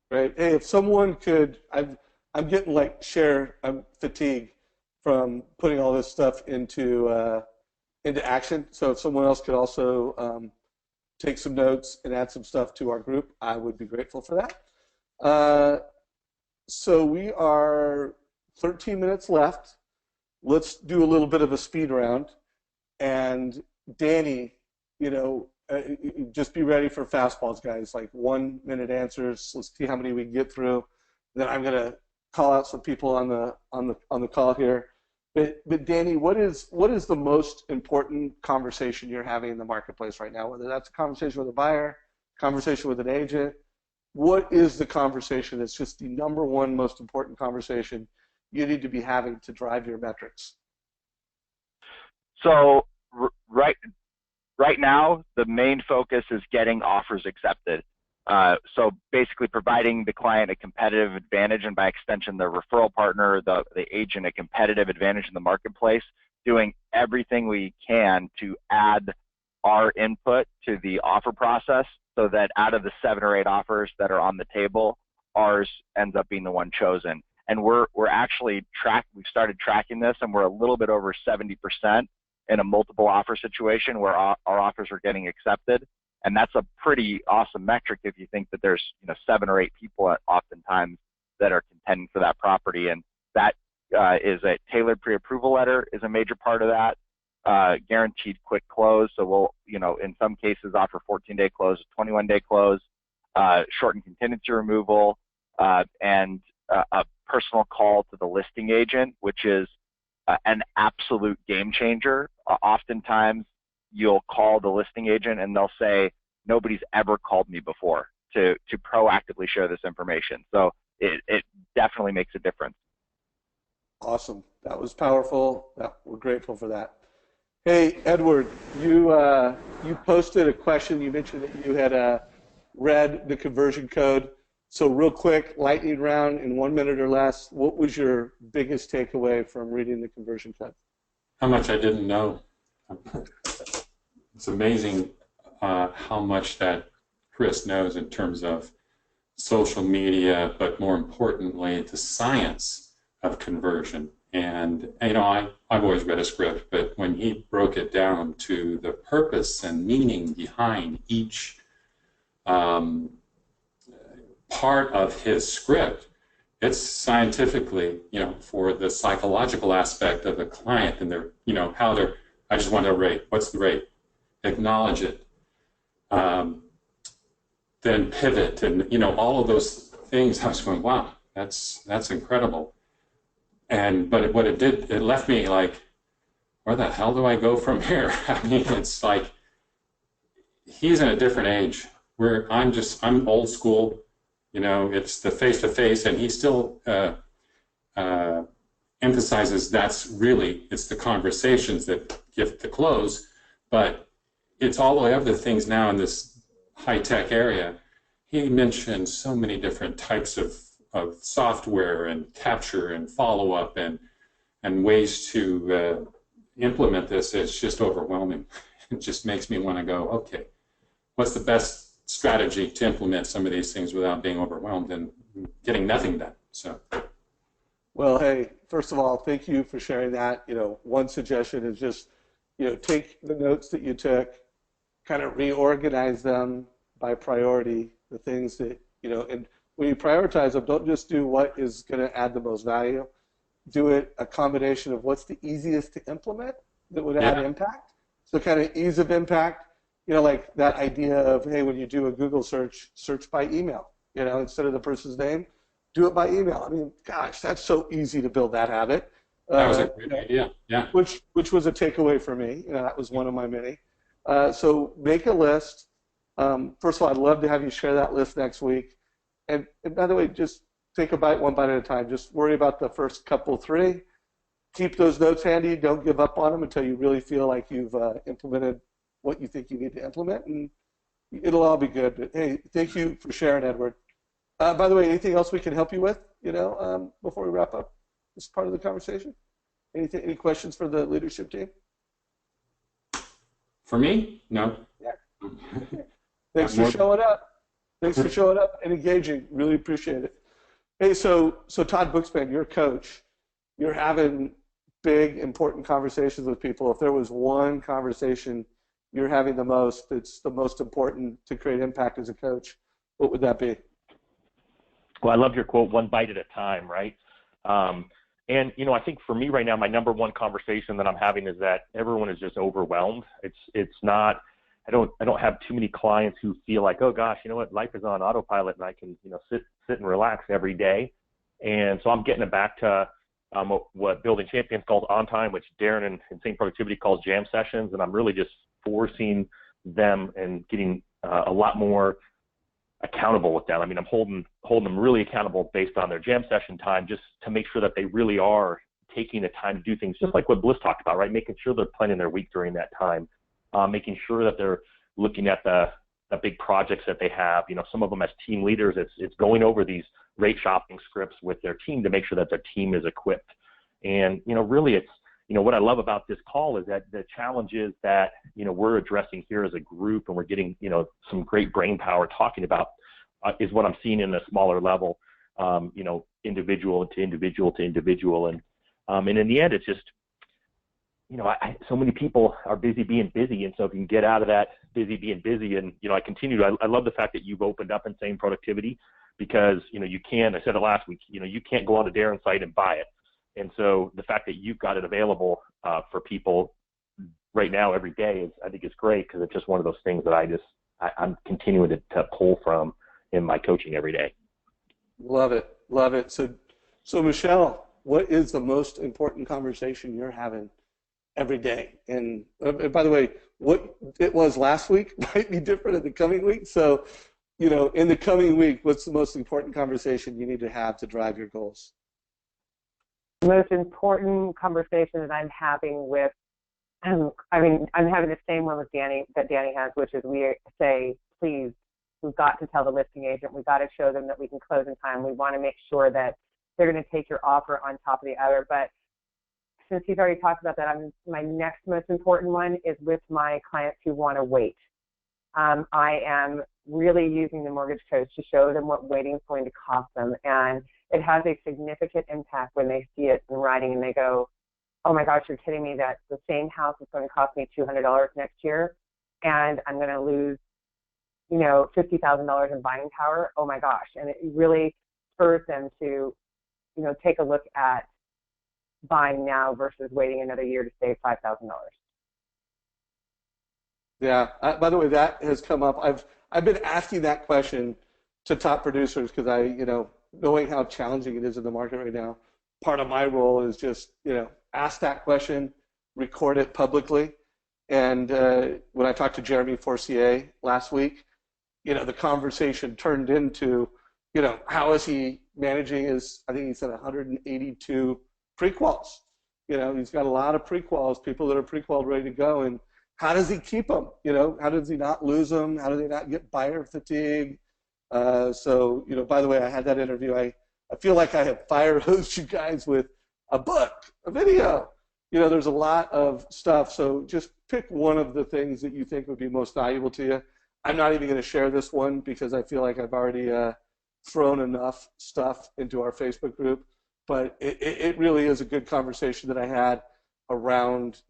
S1: Right. Hey, if someone could, I'm getting like share fatigue from putting all this stuff into action. So if someone else could also take some notes and add some stuff to our group, I would be grateful for that. So we are 13 minutes left. Let's do a little bit of a speed round. And Danny, you know, just be ready for fastballs, guys. Like 1 minute answers. Let's see how many we can get through. Then I'm gonna call out some people on the call here. But Danny, what is the most important conversation you're having in the marketplace right now? Whether that's a conversation with a buyer, conversation with an agent, what is the conversation that's just the number one most important conversation you need to be having to drive your metrics?
S3: So right now, the main focus is getting offers accepted. So basically providing the client a competitive advantage, and by extension the referral partner, the agent, a competitive advantage in the marketplace, doing everything we can to add our input to the offer process so that out of the 7 or 8 offers that are on the table, ours ends up being the one chosen. And we're actually we've started tracking this, and we're a little bit over 70% in a multiple offer situation where our offers are getting accepted. And that's a pretty awesome metric if you think that there's 7 or 8 people oftentimes that are contending for that property. And that is a tailored pre-approval letter is a major part of that. Guaranteed quick close. So we'll, in some cases offer 14-day close, 21-day close, shortened contingency removal, and a personal call to the listing agent, which is an absolute game changer. Oftentimes, you'll call the listing agent and they'll say, nobody's ever called me before to proactively share this information. So it definitely makes a difference.
S1: Awesome. That was powerful. We're grateful for that. Hey, Edward, you posted a question. You mentioned that you had read the conversion code. So real quick, lightning round in 1 minute or less, what was your biggest takeaway from reading the conversion code?
S7: How much I didn't know. It's amazing how much that Chris knows in terms of social media, but more importantly, the science of conversion. And I've always read a script, but when he broke it down to the purpose and meaning behind each part of his script, it's scientifically, for the psychological aspect of the client and their, I just want to rate. What's the rate? Acknowledge it. Then pivot, and all of those things. I was going, wow, that's incredible. But what it did, it left me like, where the hell do I go from here? I mean, it's like he's in a different age. I'm old school. It's the face-to-face, and he still emphasizes it's the conversations that give the close, but it's all the other things now in this high-tech area. He mentioned so many different types of software and capture and follow-up and ways to implement this. It's just overwhelming. It just makes me want to go, okay, what's the best strategy to implement some of these things without being overwhelmed and getting nothing done? So
S1: Well, hey, first of all, thank you for sharing that. One suggestion is just, take the notes that you took, kind of reorganize them by priority, the things that, and when you prioritize them, don't just do what is going to add the most value. Do it a combination of what's the easiest to implement that would add
S7: Yeah.
S1: impact. So kind of ease of impact, like that idea of, hey, when you do a Google search, search by email, instead of the person's name, do it by email. I mean, gosh, that's so easy to build that habit.
S7: That was a great idea. Yeah.
S1: Which was a takeaway for me. That was one of my many. So make a list. First of all, I'd love to have you share that list next week. And by the way, just take one bite at a time. Just worry about the first couple, three. Keep those notes handy. Don't give up on them until you really feel like you've implemented what you think you need to implement, and it'll all be good. But hey, thank you for sharing, Edward. By the way, anything else we can help you with, before we wrap up this part of the conversation? Any questions for the leadership team?
S7: For me? No.
S1: Yeah. Thanks for showing up. Thanks for showing up and engaging. Really appreciate it. Hey, so Todd Bookspan, you're a coach. You're having big, important conversations with people. If there was one conversation you're having the most, that's the most important to create impact as a coach, what would that be?
S2: Well, I loved your quote, one bite at a time, right? And I think for me right now, my number one conversation that I'm having is that everyone is just overwhelmed. It's not. I don't have too many clients who feel like, oh gosh, you know what, life is on autopilot and I can sit and relax every day. And so I'm getting it back to what Building Champions calls on time, which Darren and Insane Productivity calls jam sessions, and I'm really just forcing them and getting a lot more accountable with them. I mean, I'm holding them really accountable based on their jam session time, just to make sure that they really are taking the time to do things, just like what Bliss talked about, right? Making sure they're planning their week during that time, making sure that they're looking at the big projects that they have. Some of them as team leaders, it's going over these rate shopping scripts with their team to make sure that their team is equipped. And really, it's what I love about this call is that the challenges that we're addressing here as a group, and we're getting some great brain power talking about, is what I'm seeing in a smaller level, individual to individual to individual, and in the end, it's just so many people are busy being busy, and so if you can get out of that busy being busy, and I love the fact that you've opened up Insane Productivity, because you can. I said it last week. You can't go on a Darren site and buy it. And so the fact that you've got it available for people right now every day I think is great, because it's just one of those things that I'm continuing to pull from in my coaching every day.
S1: Love it. Love it. So Michele, what is the most important conversation you're having every day? And by the way, what it was last week might be different in the coming week. So, in the coming week, what's the most important conversation you need to have to drive your goals?
S4: The most important conversation that I'm having with, I'm having the same one with Danny that Danny has, which is we say, please, we've got to tell the listing agent, we've got to show them that we can close in time. We want to make sure that they're going to take your offer on top of the other. But since he's already talked about that, my next most important one is with my clients who want to wait. I am really using the mortgage coach to show them what waiting is going to cost them, and it has a significant impact when they see it in writing and they go, oh my gosh, you're kidding me that the same house is going to cost me $200 next year and I'm going to lose, $50,000 in buying power. Oh my gosh. And it really spurs them to, take a look at buying now versus waiting another year to save $5,000.
S1: Yeah. By the way, that has come up. I've been asking that question to top producers because knowing how challenging it is in the market right now, part of my role is just, ask that question, record it publicly. And when I talked to Jeremy Forcier last week, the conversation turned into, how is he managing his, I think he said 182 pre-quals. He's got a lot of pre-quals, people that are pre-qualled ready to go. And how does he keep them? How does he not lose them? How do they not get buyer fatigue? So, by the way, I had that interview. I feel like I have fire hosed you guys with a book, a video. There's a lot of stuff. So just pick one of the things that you think would be most valuable to you. I'm not even going to share this one because I feel like I've already thrown enough stuff into our Facebook group. but it really is a good conversation that I had around,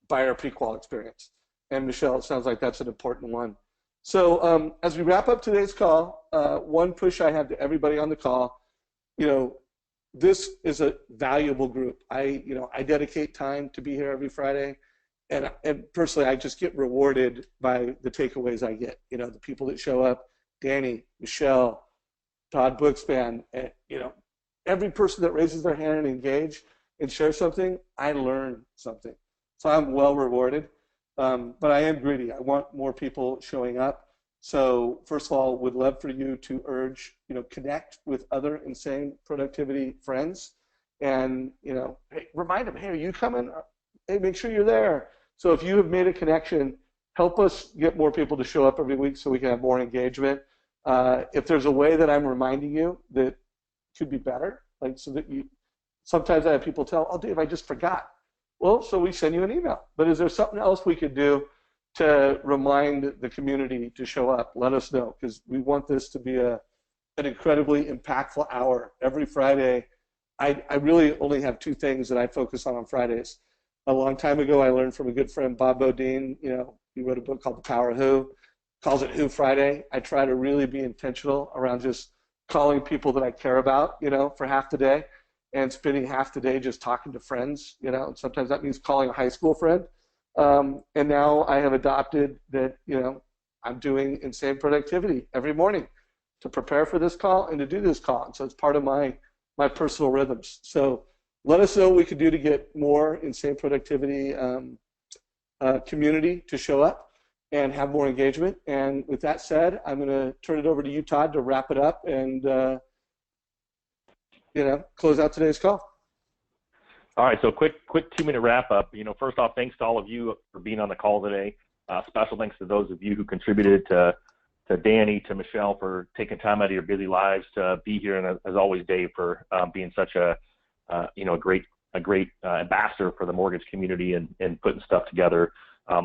S1: buyer pre-qual experience. And Michele, it sounds like that's an important one. So as we wrap up today's call, one push I have to everybody on the call, this is a valuable group. I dedicate time to be here every Friday, and personally, I just get rewarded by the takeaways I get. The people that show up, Danny, Michele, Todd Bookspan, and, every person that raises their hand and engage and share something, I learn something. So I'm well rewarded, but I am greedy. I want more people showing up. So first of all, would love for you to urge, connect with other Insane Productivity friends, and hey, remind them, hey, are you coming? Hey, make sure you're there. So if you have made a connection, help us get more people to show up every week so we can have more engagement. If there's a way that I'm reminding you that could be better, like so that sometimes I have people tell, oh, Dave, I just forgot. Well, so we send you an email. But is there something else we could do to remind the community to show up? Let us know, because we want this to be an incredibly impactful hour every Friday. I really only have two things that I focus on Fridays. A long time ago, I learned from a good friend, Bob Bodine. He wrote a book called The Power of Who. Calls it Who Friday. I try to really be intentional around just calling people that I care about, for half the day, and spending half the day just talking to friends, and sometimes that means calling a high school friend. And now I have adopted that, I'm doing Insane Productivity every morning to prepare for this call and to do this call. And so it's part of my personal rhythms. So let us know what we could do to get more Insane Productivity community to show up and have more engagement. And with that said, I'm going to turn it over to you, Todd, to wrap it up and close out today's call.
S2: All right, so quick 2-minute wrap up. First off, thanks to all of you for being on the call today. Special thanks to those of you who contributed, to Danny, to Michele for taking time out of your busy lives to be here, and as always, Dave, for being such a great ambassador for the mortgage community and putting stuff together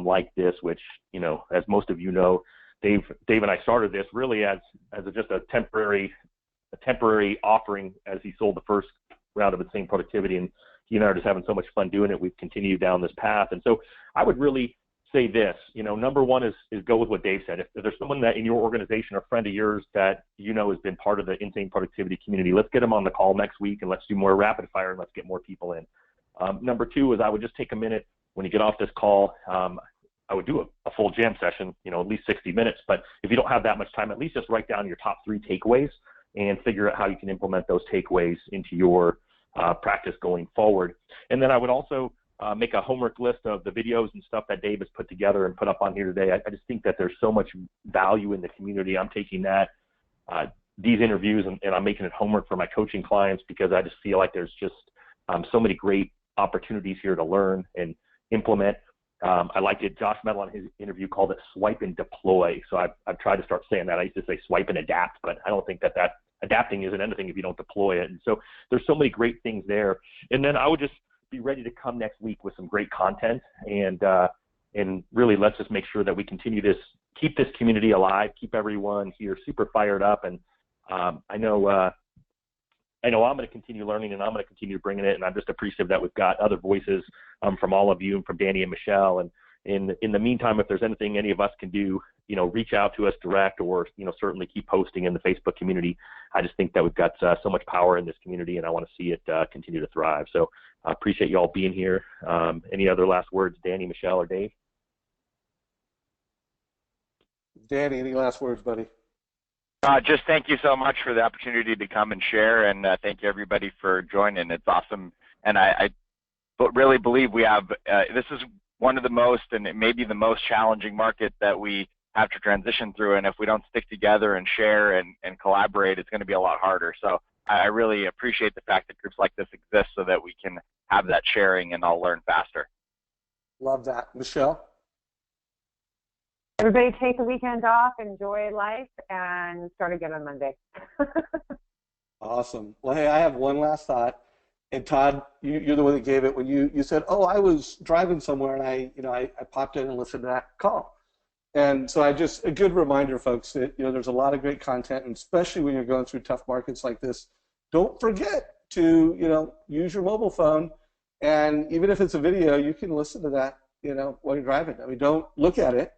S2: like this, which, as most of you know, Dave and I started this really as just a temporary offering as he sold the first round of Insane Productivity, and he and I are just having so much fun doing it. We've continued down this path. And so I would really say this, number one is go with what Dave said. If there's someone that in your organization or friend of yours that has been part of the Insane Productivity community, let's get them on the call next week, and let's do more rapid fire, and let's get more people in. Number two is I would just take a minute when you get off this call. I would do a full jam session, at least 60 minutes. But if you don't have that much time, at least just write down your top 3 takeaways and figure out how you can implement those takeaways into your practice going forward. And then I would also make a homework list of the videos and stuff that Dave has put together and put up on here today. I just think that there's so much value in the community. I'm taking these interviews and I'm making it homework for my coaching clients, because I just feel like there's just so many great opportunities here to learn and implement. I liked it. Josh Metal on his interview called it swipe and deploy. So I've tried to start saying that. I used to say swipe and adapt, but I don't think that adapting isn't anything if you don't deploy it. And so there's so many great things there. And then I would just be ready to come next week with some great content, and really let's just make sure that we continue this, keep this community alive, keep everyone here super fired up. And I know I'm going to continue learning, and I'm going to continue bringing it, and I'm just appreciative that we've got other voices from all of you, and from Danny and Michele. And in the meantime, if there's anything any of us can do, reach out to us direct, or certainly keep posting in the Facebook community. I just think that we've got so much power in this community, and I want to see it continue to thrive. So I appreciate you all being here. Any other last words, Danny, Michele, or Dave?
S1: Danny, any last words, buddy?
S3: Just thank you so much for the opportunity to come and share, and thank you everybody for joining. It's awesome, and I really believe we have this is one of the most, and it may be the most challenging market that we have to transition through, and if we don't stick together and share and collaborate, it's going to be a lot harder. So I really appreciate the fact that groups like this exist so that we can have that sharing and all learn faster.
S1: Love that. Michele?
S4: Everybody take the weekend off, enjoy life, and start again on Monday.
S1: Awesome. Well, hey, I have one last thought. And Todd, you're the one that gave it when you said, oh, I was driving somewhere and I popped in and listened to that call. And so a good reminder, folks, that there's a lot of great content, and especially when you're going through tough markets like this, don't forget to, use your mobile phone, and even if it's a video, you can listen to that, while you're driving. I mean, don't look at it,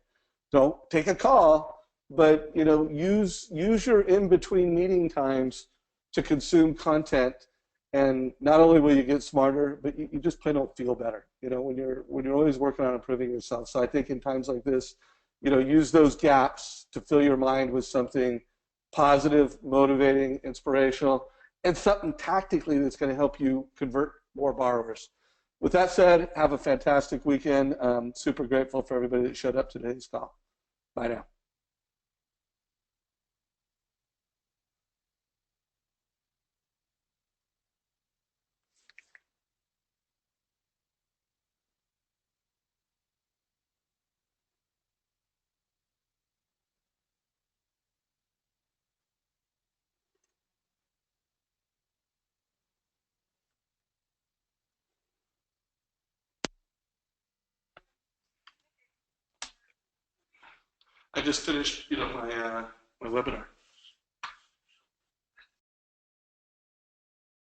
S1: don't take a call, but, use your in-between meeting times to consume content. And not only will you get smarter, but you just plain don't feel better, when you're always working on improving yourself. So I think in times like this, use those gaps to fill your mind with something positive, motivating, inspirational, and something tactically that's going to help you convert more borrowers. With that said, have a fantastic weekend. Super grateful for everybody that showed up to today's call. Bye now. I just finished, my webinar.